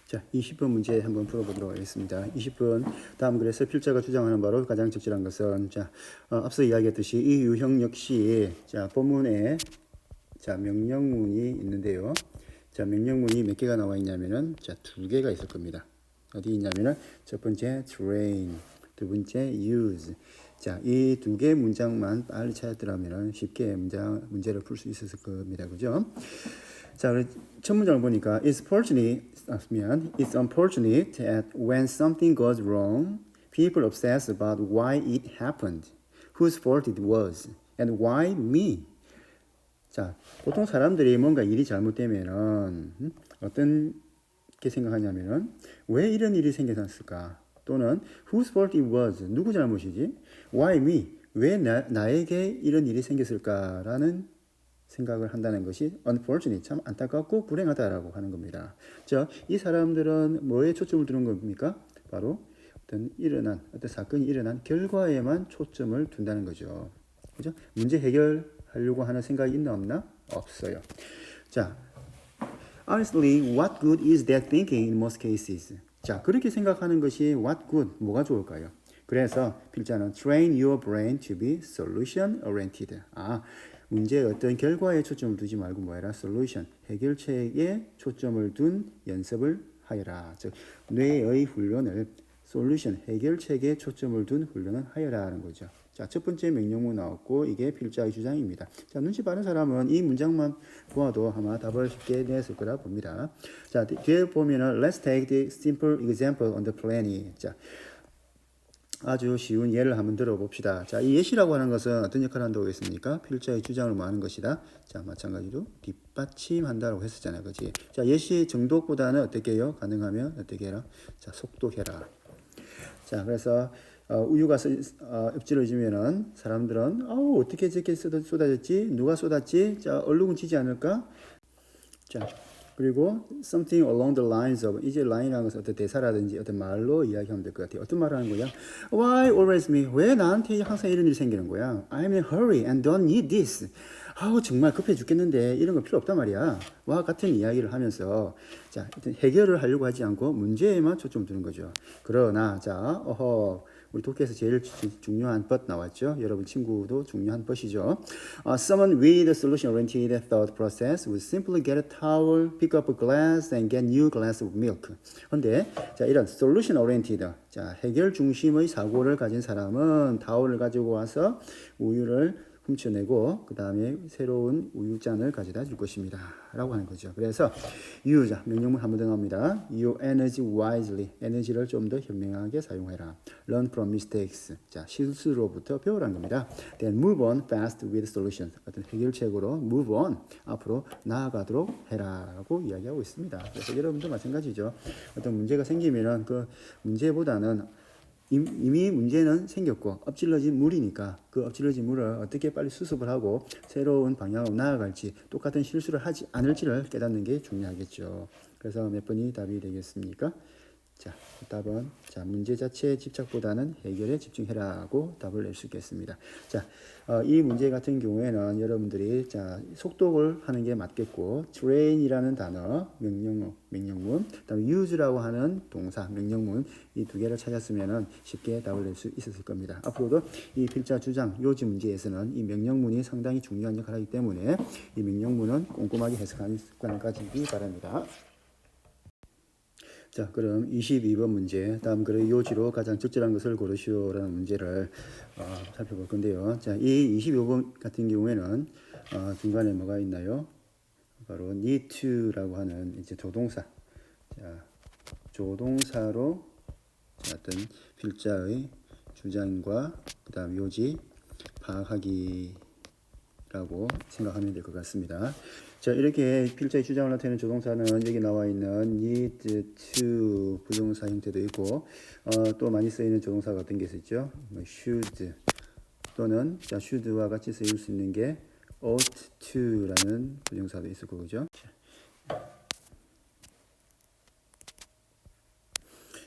자, 20번 문제 한번 풀어보도록 하겠습니다. 20번 다음 글에서 필자가 주장하는 바로 가장 적절한 것은 자, 앞서 이야기했듯이 이 유형 역시 자, 본문에 자, 명령문이 있는데요. 자, 명령문이 몇 개가 나와 있냐면은 자, 두 개가 있을 겁니다. 어디 있냐면은 첫 번째 train, 두 번째 use. 자, 이 두 개 문장만 빨리 찾았더라면 쉽게 문제를 풀 수 있었을 겁니다. 그죠? 자, 첫 문장을 보니까 it's unfortunate that when something goes wrong, people obsess about why it happened, whose fault it was, and why me. 자, 보통 사람들이 뭔가 일이 잘못되면은 어떤 게 생각하냐면은 왜 이런 일이 생겼을까? 또는 whose fault it was, 누구 잘못이지? Why me, 왜 나에게 이런 일이 생겼을까라는 생각을 한다는 것이 unfortunate, 참 안타깝고 불행하다라고 하는 겁니다. 자, 이 사람들은 뭐에 초점을 두는 겁니까? 바로 어떤 사건이 일어난 결과에만 초점을 둔다는 거죠. 그죠? 문제 해결하려고 하는 생각이 있나 없나? 없어요. 자, honestly, what good is that thinking in most cases? 자, 그렇게 생각하는 것이 what good, 뭐가 좋을까요? 그래서 필자는 train your brain to be solution oriented. 문제의 어떤 결과에 초점을 두지 말고 뭐해라? solution, 해결책에 초점을 둔 연습을 하여라. 즉, 뇌의 훈련을 solution, 해결책에 초점을 둔 훈련을 하여라 하는 거죠. 자, 첫 번째 명령문 나왔고 이게 필자의 주장입니다. 자, 눈치 빠른 사람은 이 문장만 보아도 아마 답을 쉽게 냈을 거라 봅니다. 자, 뒤에 보면은 let's take the simple example on the planning. 자, 아주 쉬운 예를 한번 들어봅시다. 자, 이 예시라고 하는 것은 어떤 역할을 한다고 했습니까? 필자의 주장을 말하는 것이다. 자, 마찬가지로 뒷받침한다라고 했었잖아요. 그렇지? 자, 예시 정독보다는 어떻게 해요? 가능하면 어떻게 해라? 자, 속독해라. 자, 그래서 우유가 엎질러지면은 사람들은 어떻게 저렇게 쏟아졌지? 누가 쏟았지? 자, 얼룩은 지지 않을까? 자, 그리고 something along the lines of, 이제 line이라는 것은 어떤 대사라든지 어떤 말로 이야기하면 될 것 같아요. 어떤 말을 하는 거야? Why always me? 왜 나한테 항상 이런 일이 생기는 거야? I'm in a hurry and don't need this. 정말 급해 죽겠는데 이런 거 필요 없단 말이야. 와 같은 이야기를 하면서 자, 해결을 하려고 하지 않고 문제에만 초점 두는 거죠. 그러나 자, 우리 독해에서 제일 중요한 but 나왔죠. 여러분 친구도 중요한 것이죠. Someone with a solution-oriented thought process would simply get a towel, pick up a glass, and get new glass of milk. 그런데 자, 이런 solution-oriented, 자, 해결 중심의 사고를 가진 사람은 타월을 가지고 와서 우유를 훔쳐내고 그 다음에 새로운 우유잔을 가져다 줄 것입니다 라고 하는 거죠. 그래서 use, 명령문 한 번 더 나옵니다. Your energy wisely, 에너지를 좀 더 현명하게 사용해라. Learn from mistakes, 자, 실수로부터 배우라는 겁니다. Then move on fast with solutions, 어떤 해결책으로 move on, 앞으로 나아가도록 해라 라고 이야기하고 있습니다. 그래서 여러분도 마찬가지죠. 어떤 문제가 생기면은 그 문제보다는 이미 문제는 생겼고 엎질러진 물이니까 그 엎질러진 물을 어떻게 빨리 수습을 하고 새로운 방향으로 나아갈지, 똑같은 실수를 하지 않을지를 깨닫는 게 중요하겠죠. 그래서 몇 번이 답이 되겠습니까? 자, 답은 자, 문제 자체의 집착보다는 해결에 집중해라고 답을 낼 수 있겠습니다. 자, 이 문제 같은 경우에는 여러분들이 자, 속독을 하는 게 맞겠고, train이라는 단어, 명령문, 그다음에 use라고 하는 동사, 명령문 이 두 개를 찾았으면은 쉽게 답을 낼 수 있었을 겁니다. 앞으로도 이 필자 주장, 요지 문제에서는 이 명령문이 상당히 중요한 역할을 하기 때문에 이 명령문은 꼼꼼하게 해석하는 습관을 가지기 바랍니다. 자, 그럼 22번 문제, 다음 글의 요지로 가장 적절한 것을 고르시오라는 문제를 살펴볼 건데요. 자, 이 25번 같은 경우에는 중간에 뭐가 있나요? 바로 need to라고 하는 이제 조동사. 자, 조동사로 어떤 필자의 주장과 그다음 요지 파악하기라고 생각하면 될 것 같습니다. 자, 이렇게 필자의 주장을 나타내는 조동사는 여기 나와 있는 need to 부동사 형태도 있고 또 많이 쓰이는 조동사가 어떤 게 있었죠? should 또는 자, should와 같이 쓰일 수 있는 게 ought to라는 부정사도 있을 거죠.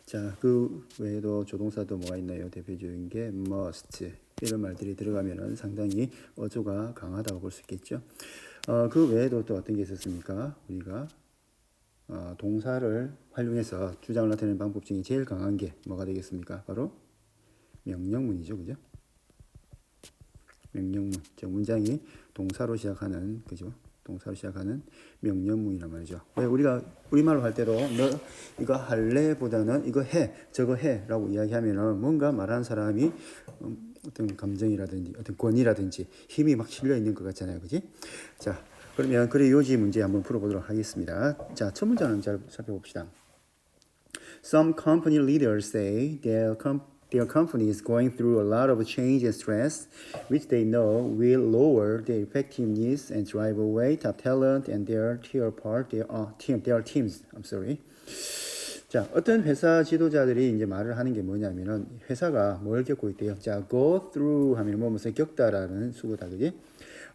자, 그 외에도 조동사도 뭐가 있나요? 대표적인 게 must 이런 말들이 들어가면은 상당히 어조가 강하다고 볼 수 있겠죠. 그 외에도 또 어떤 게 있었습니까? 우리가 동사를 활용해서 주장을 나타내는 방법 중에 제일 강한 게 뭐가 되겠습니까? 바로 명령문이죠, 그죠? 명령문. 문장이 동사로 시작하는, 그죠? 동사로 시작하는 명령문이란 말이죠. 왜 우리가 우리말로 할 때도 너 이거 할래 보다는 이거 해, 저거 해 라고 이야기하면은 뭔가 말하는 사람이 어떤 감정이라든지 어떤 권위라든지 힘이 막 실려 있는 것 같잖아요, 그지? 자, 그러면 그래 요지 문제 한번 풀어보도록 하겠습니다. 자, 첫 문장은 잘 살펴봅시다. Some company leaders say their company is going through a lot of change and stress, which they know will lower their effectiveness and drive away top talent and tear apart their teams. I'm sorry. 자, 어떤 회사 지도자들이 이제 말을 하는 게 뭐냐면은 회사가 뭘 겪고 있대요. 자, go through 하면 뭐 무슨 겪다라는 수고다, 그지?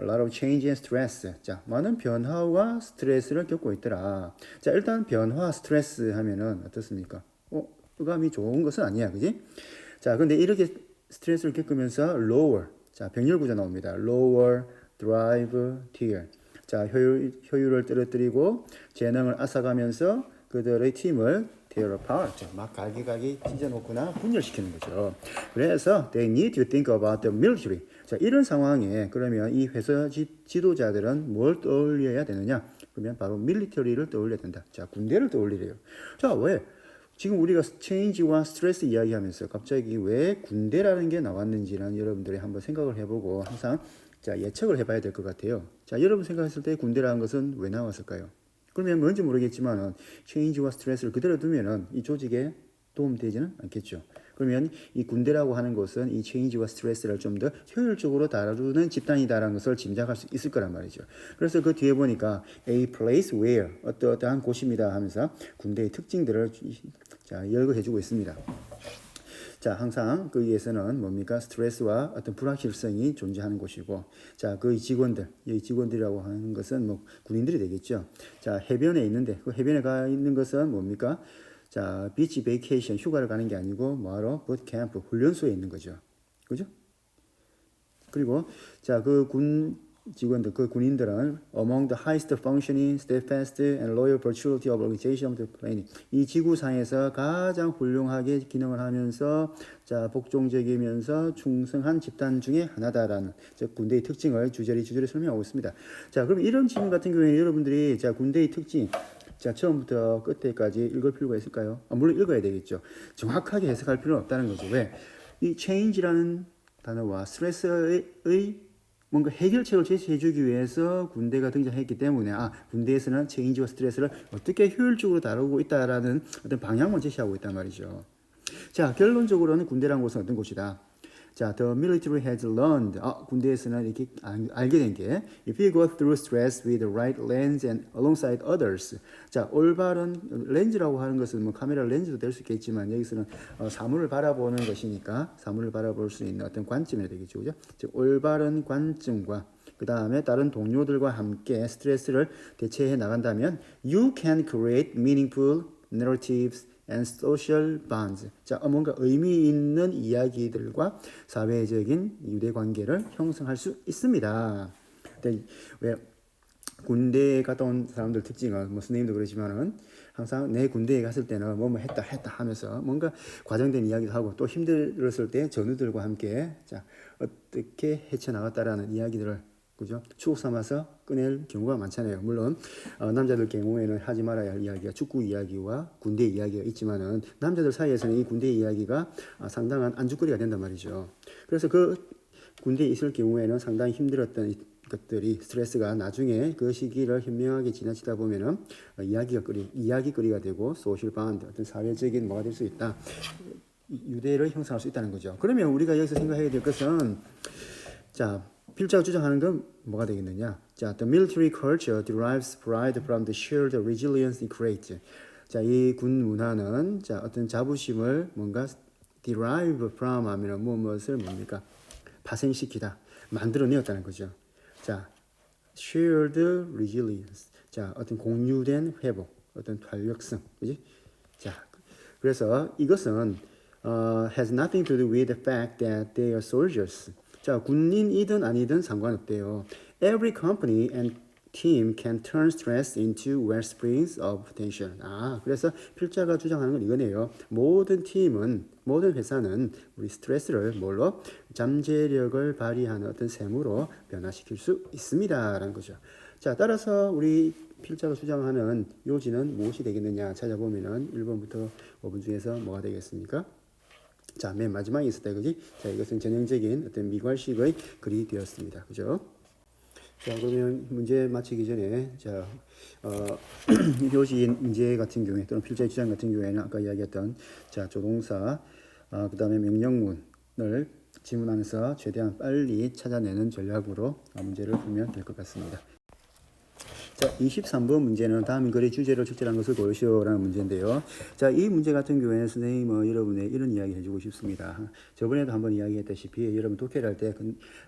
A lot of change and stress. 자, 많은 변화와 스트레스를 겪고 있더라. 자, 일단 변화, 스트레스 하면은 어떻습니까? 어감이 좋은 것은 아니야, 그지? 자, 근데 이렇게 스트레스를 겪으면서 lower. 자, 병렬 구조 나옵니다. lower, drive, tear. 자, 효율을 떨어뜨리고 재능을 앗아가면서 그들의 팀을 tear apart, 막 갈기갈기 찢어놓거나 분열시키는 거죠. 그래서 they need to think about the military. 자, 이런 상황에 그러면 이 회사 지도자들은 뭘 떠올려야 되느냐? 그러면 바로 military를 떠올려야 된다. 자, 군대를 떠올리래요. 자, 왜? 지금 우리가 체인지와 스트레스 이야기하면서 갑자기 왜 군대라는 게 나왔는지는 여러분들이 한번 생각을 해보고 항상 자, 예측을 해봐야 될 것 같아요. 자, 여러분 생각했을 때 군대라는 것은 왜 나왔을까요? 그러면 뭔지 모르겠지만은 체인지와 스트레스를 그대로 두면은 이 조직에 도움되지는 않겠죠. 그러면 이 군대라고 하는 것은 이 체인지와 스트레스를 좀 더 효율적으로 다루는 집단이다라는 것을 짐작할 수 있을 거란 말이죠. 그래서 그 뒤에 보니까 a place where 어떠한 곳입니다 하면서 군대의 특징들을 자, 열거해주고 있습니다. 자, 항상 거기에서는 뭡니까? 스트레스와 어떤 불확실성이 존재하는 곳이고, 자, 그 직원들, 이 직원들이라고 하는 것은 뭐 군인들이 되겠죠. 자, 해변에 있는데, 그 해변에 가 있는 것은 뭡니까? 자, 비치 베이케이션, 휴가를 가는 게 아니고, 뭐하러? 봇캠프, 훈련소에 있는 거죠. 그죠? 그리고, 자, 그 직원들, 그 군인들은 among the highest functioning, steadfast and loyal virtuality of organization of the planet. 이 지구상에서 가장 훌륭하게 기능을 하면서 자, 복종적이면서 충성한 집단 중에 하나다라는 즉 군대의 특징을 주저리 설명하고 있습니다. 자, 그럼 이런 질문 같은 경우에 여러분들이 자, 군대의 특징 자, 처음부터 끝에까지 읽을 필요가 있을까요? 물론 읽어야 되겠죠. 정확하게 해석할 필요는 없다는 거죠. 왜? 이 change라는 단어와 스트레스의 뭔가 해결책을 제시해주기 위해서 군대가 등장했기 때문에 군대에서는 체인지와 스트레스를 어떻게 효율적으로 다루고 있다라는 어떤 방향만 제시하고 있단 말이죠. 자, 결론적으로는 군대라는 곳은 어떤 곳이다? 자, the military has learned. 군대에서는 이렇게 알게 된 게 if you go through stress with the right lens and alongside others. 자, 올바른 렌즈라고 하는 것은 뭐 카메라 렌즈도 될 수 있겠지만 여기서는 사물을 바라보는 것이니까 사물을 바라볼 수 있는 어떤 관점이 되겠죠, 그죠? 즉 올바른 관점과 그 다음에 다른 동료들과 함께 스트레스를 대체해 나간다면 you can create meaningful narratives and social bonds. 자, 뭔가 의미 있는 이야기들과 사회적인 유대 관계를 형성할 수 있습니다. 왜 군대에 갔다 온 사람들 특징은 뭐 선생님도 그러지만은 항상 내 군대에 갔을 때는 뭐뭐 했다 하면서 뭔가 과장된 이야기도 하고 또 힘들었을 때 전우들과 함께 자, 어떻게 헤쳐나갔다라는 이야기들을 그죠? 추억 삼아서 꺼낼 경우가 많잖아요. 물론 남자들 경우에는 하지 말아야 할 이야기가 축구 이야기와 군대 이야기가 있지만은 남자들 사이에서는 이 군대 이야기가 상당한 안주거리가 된단 말이죠. 그래서 그 군대에 있을 경우에는 상당히 힘들었던 것들이 스트레스가 나중에 그 시기를 현명하게 지나치다 보면은 이야기거리가 되고 소셜 바운드 어떤 사회적인 뭐가 될 수 있다. 유대를 형성할 수 있다는 거죠. 그러면 우리가 여기서 생각해야 될 것은 자, 필자가 주장하는 건 뭐가 되겠느냐? 자, the military culture derives pride from the shared resilience it creates. 자, 이 군 문화는 자, 어떤 자부심을 뭔가 derive from 하면 무엇을 뭡니까? 파생시키다, 만들어내었다는 거죠. 자, shared resilience. 자, 어떤 공유된 회복, 어떤 탄력성, 그지? 자, 그래서 이것은 has nothing to do with the fact that they are soldiers. 자, 군인이든 아니든 상관없대요. Every company and team can turn stress into wellsprings of potential. 그래서 필자가 주장하는 건 이거네요. 모든 팀은, 모든 회사는 우리 스트레스를 뭘로? 잠재력을 발휘하는 어떤 셈으로 변화시킬 수 있습니다. 라는 거죠. 자, 따라서 우리 필자가 주장하는 요지는 무엇이 되겠느냐 찾아보면은 1번부터 5번 중에서 뭐가 되겠습니까? 자, 맨 마지막에 있었다, 그지? 자, 이것은 전형적인 어떤 미괄식의 글이 되었습니다. 그죠? 자, 그러면 문제 마치기 전에, 자, 요지 문제 같은 경우에, 또는 필자의 주장 같은 경우에는 아까 이야기했던, 자, 조동사, 그 다음에 명령문을 지문하면서 최대한 빨리 찾아내는 전략으로 문제를 풀면 될 것 같습니다. 자, 23번 문제는 다음 글의 주제를 적절한 것을 고르시오라는 문제인데요. 자, 이 문제 같은 경우에는 선생님은 여러분의 이런 이야기 해주고 싶습니다. 저번에도 한번 이야기했다시피 여러분 독해를 할 때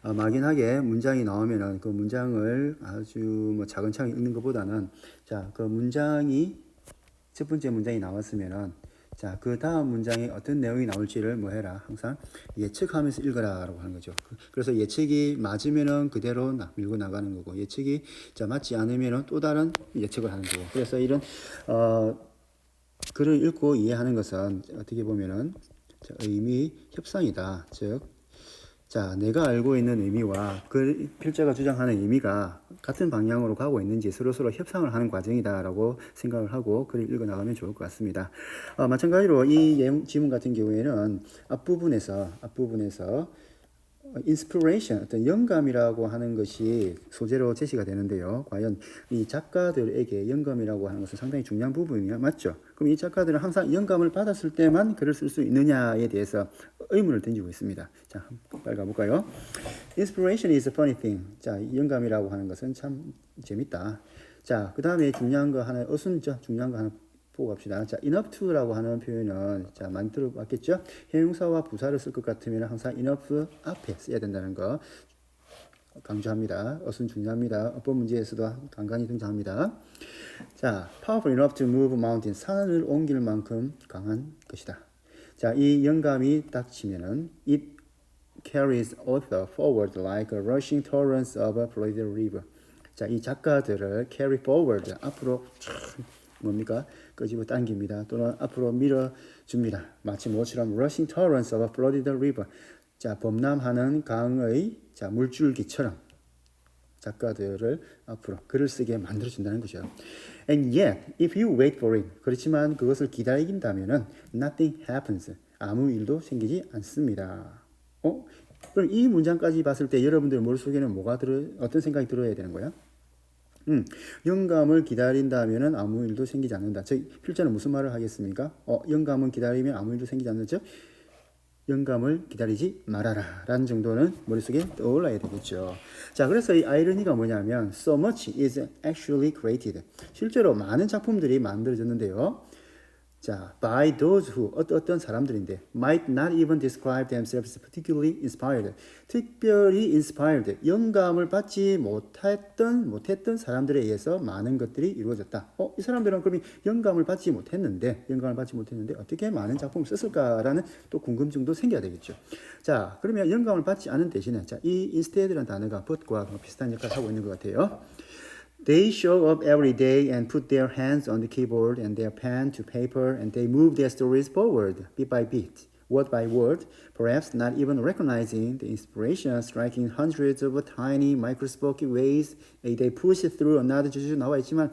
막연하게 문장이 나오면은 그 문장을 아주 뭐 차근차근 읽는 것보다는 자, 그 문장이 첫 번째 문장이 나왔으면은 자, 그 다음 문장에 어떤 내용이 나올지를 뭐 해라. 항상 예측하면서 읽어라라고 하는 거죠. 그래서 예측이 맞으면은 그대로 밀고 나가는 거고, 예측이 자 맞지 않으면은 또 다른 예측을 하는 거고. 그래서 이런 글을 읽고 이해하는 것은 어떻게 보면은 자, 의미 협상이다. 즉, 자, 내가 알고 있는 의미와 그 필자가 주장하는 의미가 같은 방향으로 가고 있는지 서로서로 협상을 하는 과정이다라고 생각을 하고 글을 읽어 나가면 좋을 것 같습니다. 마찬가지로 이 지문 같은 경우에는 앞부분에서 inspiration, 어떤 영감이라고 하는 것이 소재로 제시가 되는데요. 과연 이 작가들에게 영감이라고 하는 것은 상당히 중요한 부분이야, 맞죠? 그럼 이 작가들은 항상 영감을 받았을 때만 글을 쓸 수 있느냐에 대해서 의문을 던지고 있습니다. 자, 빨리 가볼까요? Inspiration is a funny thing. 자, 영감이라고 하는 것은 참 재밌다. 자, 그 다음에 중요한 거 하나, 중요한 거 하나 보고 갑시다. 자, enough to라고 하는 표현은 자, 많이 들어봤겠죠? 형용사와 부사를 쓸 것 같으면 항상 enough 앞에 써야 된다는 거 강조합니다. 어순 중요합니다. 어법 문제에서도 간간히 등장합니다. 자, powerful enough to move mountains. 산을 옮길 만큼 강한 것이다. 자, 이 영감이 닥치면은 it carries author forward like a rushing torrent of a flooded river. 자, 이 작가들을 carry forward 앞으로 뭡니까? 끄집어 당깁니다. 또는 앞으로 밀어줍니다. 마치 뭐처럼 rushing torrents of a flooded river. 자, 범람하는 강의 자, 물줄기처럼 작가들을 앞으로 글을 쓰게 만들어준다는 거죠. And yet, if you wait for it, 그렇지만 그것을 기다린다면은 nothing happens. 아무 일도 생기지 않습니다. 그럼 이 문장까지 봤을 때 여러분들 머릿속에는 어떤 생각이 들어야 되는 거야? 영감을 기다린다면은 아무 일도 생기지 않는다. 즉, 필자는 무슨 말을 하겠습니까? 영감은 기다리면 아무 일도 생기지 않는 즉, 영감을 기다리지 말아라 라는 정도는 머릿속에 떠올라야 되겠죠. 자, 그래서 이 아이러니가 뭐냐면 so much is actually created. 실제로 많은 작품들이 만들어졌는데요. 자, by those who 어떤 사람들인데 might not even describe themselves particularly inspired. 특별히 inspired, 영감을 받지 못했던 사람들에 의해서 많은 것들이 이루어졌다. 이 사람들은 그러면 영감을 받지 못했는데 어떻게 많은 작품을 썼을까라는 또 궁금증도 생겨야 되겠죠. 자, 그러면 영감을 받지 않은 대신에 자, 이 instead라는 단어가 but과 비슷한 역할을 하고 있는 것 같아요. They show up every day and put their hands on the keyboard and their pen to paper and they move their stories forward bit by bit, word by word, perhaps not even recognizing the inspiration striking hundreds of tiny microscopic ways they push through another 쭉 나와 있지만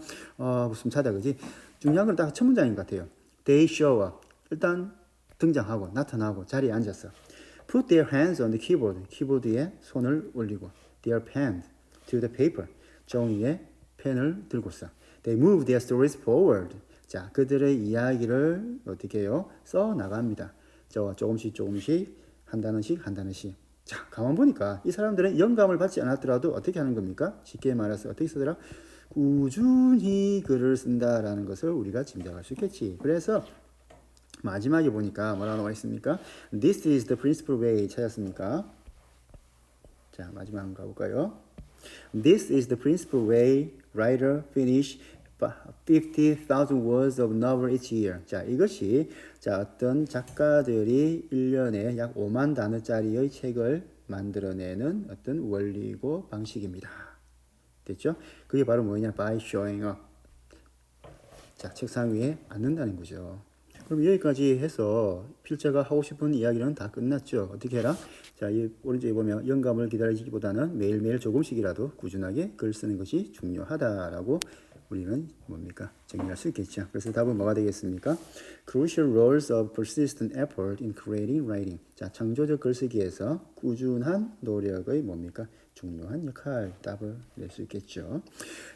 숨차다 그지? 중요한 건 딱 첫 문장인 것 같아요. They show up. 일단 등장하고 나타나고 자리에 앉았어. Put their hands on the keyboard. 키보드에 손을 올리고 their pen to the paper. 종이에 펜을 들고서 They move their stories forward. 자, 그들의 이야기를 어떻게 해요? 써 나갑니다. 조금씩 한 단어씩. 자, 가만 보니까 이 사람들은 영감을 받지 않았더라도 어떻게 하는 겁니까? 쉽게 말해서 어떻게 쓰더라? 꾸준히 글을 쓴다라는 것을 우리가 짐작할 수 있겠지. 그래서 마지막에 보니까 뭐라고 나와 있습니까? This is the principal way. 찾았습니까? 자, 마지막 한번 가볼까요? This is the principal way writer finish 50,000 words of novel each year. 자, 이것이 자, 어떤 작가들이 1년에 약 5만 단어짜리의 책을 만들어내는 어떤 원리고 방식입니다. 됐죠? 그게 바로 뭐냐? by showing up. 자, 책상 위에 앉는다는 거죠. 그럼 여기까지 해서 필자가 하고 싶은 이야기는 다 끝났죠. 어떻게 해라? 자, 이 오른쪽에 보면 영감을 기다리기보다는 매일매일 조금씩이라도 꾸준하게 글 쓰는 것이 중요하다라고 우리는 뭡니까? 정리할 수 있겠죠. 그래서 답은 뭐가 되겠습니까? Crucial roles of persistent effort in creating writing. 자, 창조적 글쓰기에서 꾸준한 노력의 뭡니까? 중요한 역할. 답을 낼 수 있겠죠.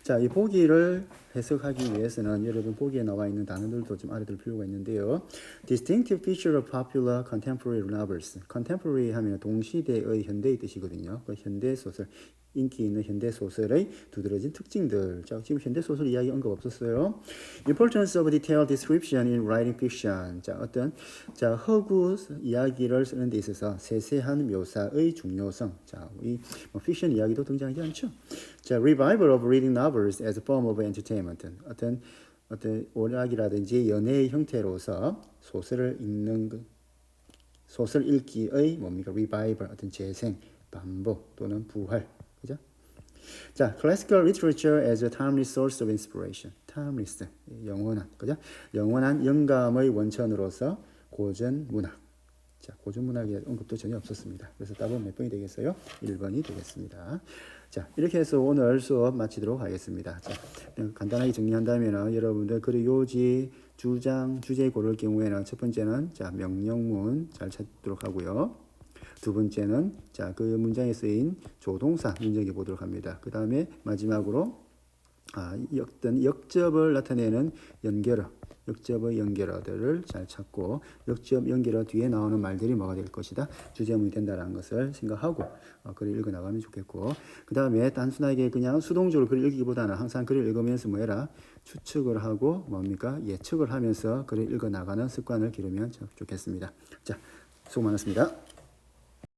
자, 이 보기를 해석하기 위해서는 여러분 보기에 나와 있는 단어들도 좀 알아둘 필요가 있는데요. Distinctive feature of popular contemporary novels. Contemporary 하면 동시대의 현대의 뜻이거든요. 그 현대 소설, 인기 있는 현대 소설의 두드러진 특징들. 자, 지금 현대 소설 이야기 언급 없었어요. Importance of detailed description in writing fiction. 자, 허구 이야기를 쓰는 데 있어서 세세한 묘사의 중요성. 자, 이 픽션 이야기도 등장하지 않죠. 자, revival of reading novels as a form of entertainment. 어떤 오락이라든지 연애의 형태로서 소설을 읽는 것, 소설 읽기의 뭡니까? revival, 어떤 재생, 반복 또는 부활. 그죠? 자, classical literature as a timeless source of inspiration. timeless, 영원한, 그죠? 영원한 영감의 원천으로서 고전 문학. 자, 고전 문학에 언급도 전혀 없었습니다. 그래서 답은 몇 번이 되겠어요? 1번이 되겠습니다. 자, 이렇게 해서 오늘 수업 마치도록 하겠습니다. 자, 간단하게 정리한다면 여러분들 글의 요지, 주장, 주제 고를 경우에는 첫 번째는 자, 명령문 잘 찾도록 하고요. 두 번째는 자, 그 문장에 쓰인 조동사 눈여겨 보도록 합니다. 그 다음에 마지막으로 어떤 역접을 나타내는 연결어, 역접의 연결어들을 잘 찾고 역접 연결어 뒤에 나오는 말들이 뭐가 될 것이다, 주제문이 된다는 것을 생각하고 글을 읽어 나가면 좋겠고, 그 다음에 단순하게 그냥 수동적으로 글을 읽기보다는 항상 글을 읽으면서 뭐 해라, 추측을 하고 뭡니까, 예측을 하면서 글을 읽어 나가는 습관을 기르면 좋겠습니다. 자, 수고 많았습니다.